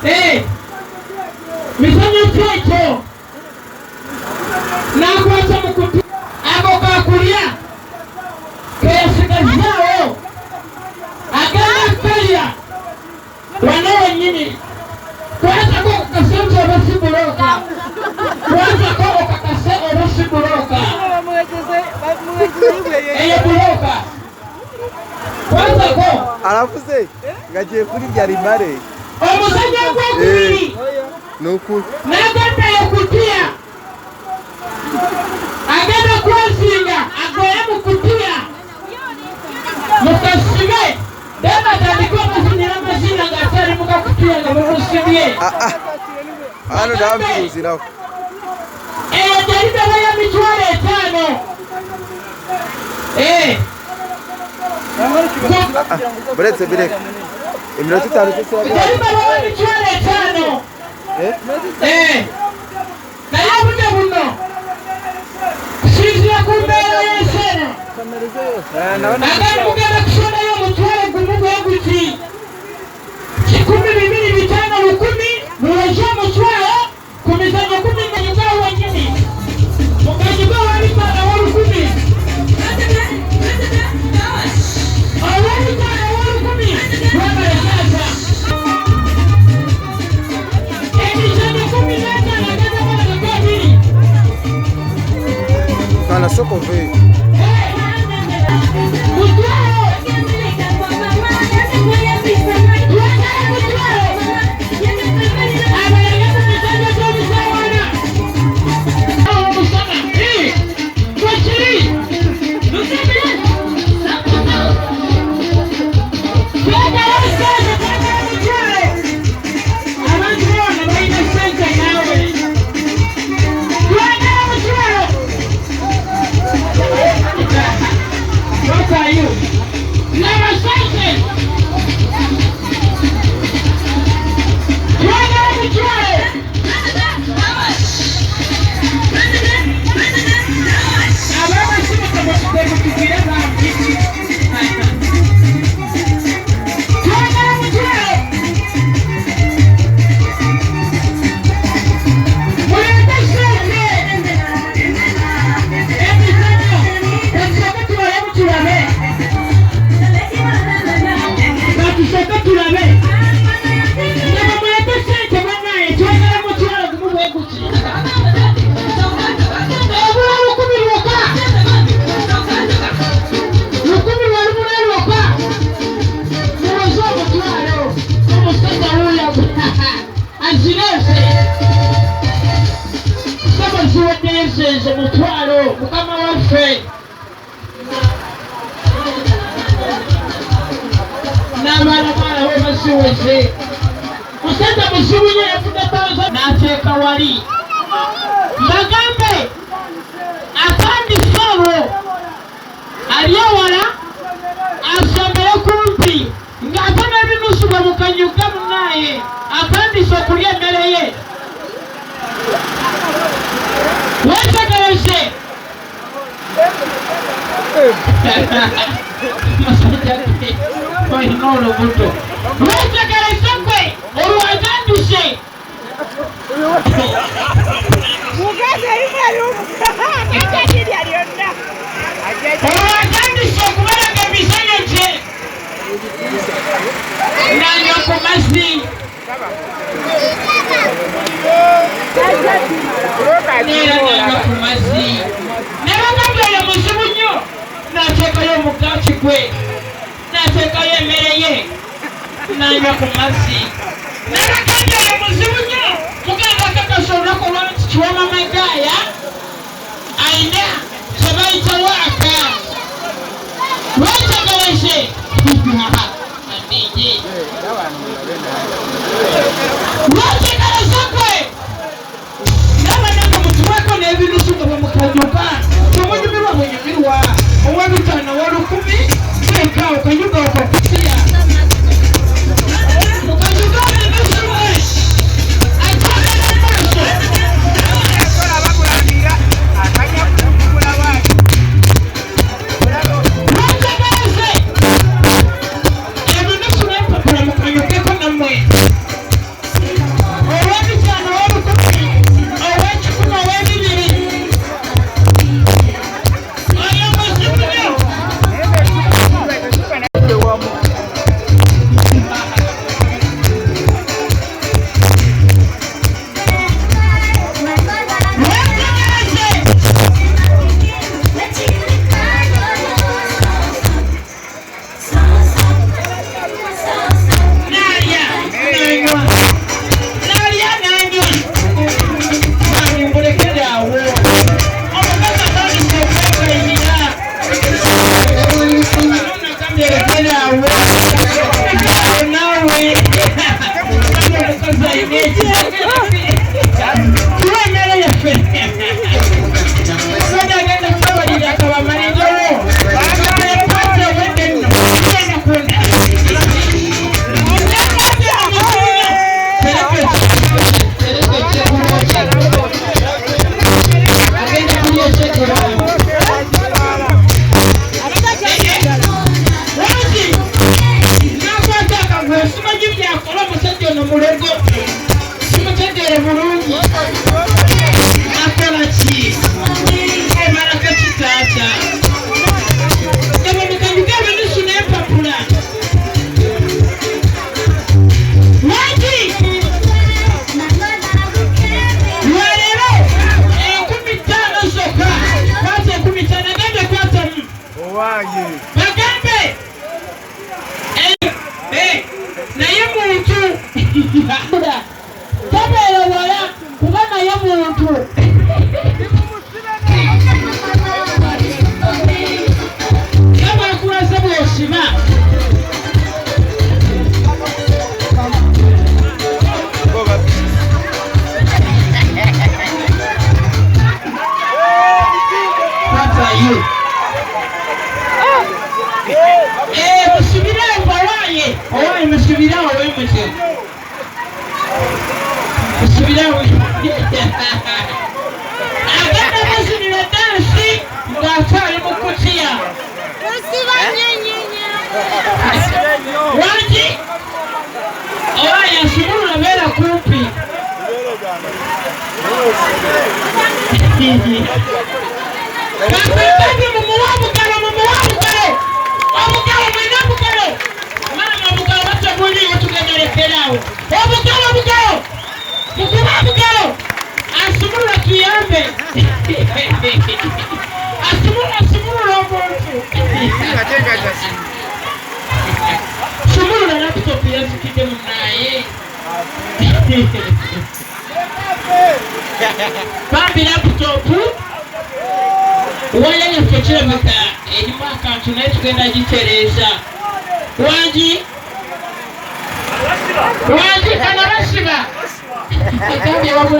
hehe misonyo checho nakuacha mkutu ako kakulia keyasigazao agana kalia wanawe nyini kwanza kwa kasemza basiburoka kwanza kwa kakaseo basiburoka buroka kwanza kwa aravuze ngagiye kuri byarimare omusanya kwa kubiri nuku nagata yokutia agana kwasinga agoya mukutia mukasime dema tandikwa mazina ngatari mukakutia nga mukusimye ano ndambiruzi nawe jarida baya mitwale 5 buretse bireka iminota 5 jarida baya mitwale 5 naye buno buno sizira kumbera yesena agana mugenda kusona yo mutwale gumugweguti 12 5 10 muwaje mutwale kumizanya 10 na nyumbao wengine mukajibwa walipana walu 10 awalipana walu 10 wabale sasa emizanya 10 na gaza wala kwa bili kana soko ve mutwalo mukama waffe n'abaana basiweze musajja musibuye yafuna taza n'ateeka wali mbagambe akandi sabo ali ewala asembere kumpi ng'ate n'ebinusu bwe mukanyuga munnaye atandise okulya emmere ye wetegereze olina olubuto wetegereze gwe olwaganduse olwaganduse okubalaga emizanyo gye nanywa ku mazzi nanywa ku mazzi nebagambye oyo muzibu nnyo nateekayo omugati gwe nateekayo emmere ye nanywa ku mazzi nebagambye oyo muzibu nnyo mugenda kakasa olunaku olwanti kiwamamagaaya ayina kyebayita waaka wetegereze adije wetegereze gwe nabananga mutuweko n'ebinusu nga bwemukanyuka tomunyumirwa bwenyumirwa ow'ebitaano w'olukumi teeka okanyuga okakusiya mukanyuga ebinusu we atagala maaso wetegereze ebinusu n'empapula mukanyukeko byakora omusajja ono mulego kimutegere bulungi akola ki omalako kitaata gabamukanjuga ebinusu n'empapula lwaki lwalero 15 zokka kwata 15 agambe kwatamu bagambe naye muntu tabeera wala kuba naye muntu yabakulaza bwosiba kwatayo musubire mbawaye owaye musubirawo wemutyo musubirawo agenda muzinira dansi ng'akyali mu kutiya lwaki owaye asumulula beera kumpi kampembabi mumuwa omugalo omugalo mwena omugalo maama omugalo bataguliwo tugenda lekeraawo omugalo mukuba omugalo asumulula tuyambe asumulula omuntu sumulula laputopu yazikidde munaye bambi laputopu waya yaffe kirabika erimu akantu naye tugenda gitereeza wangi kanabasiba agambye wabula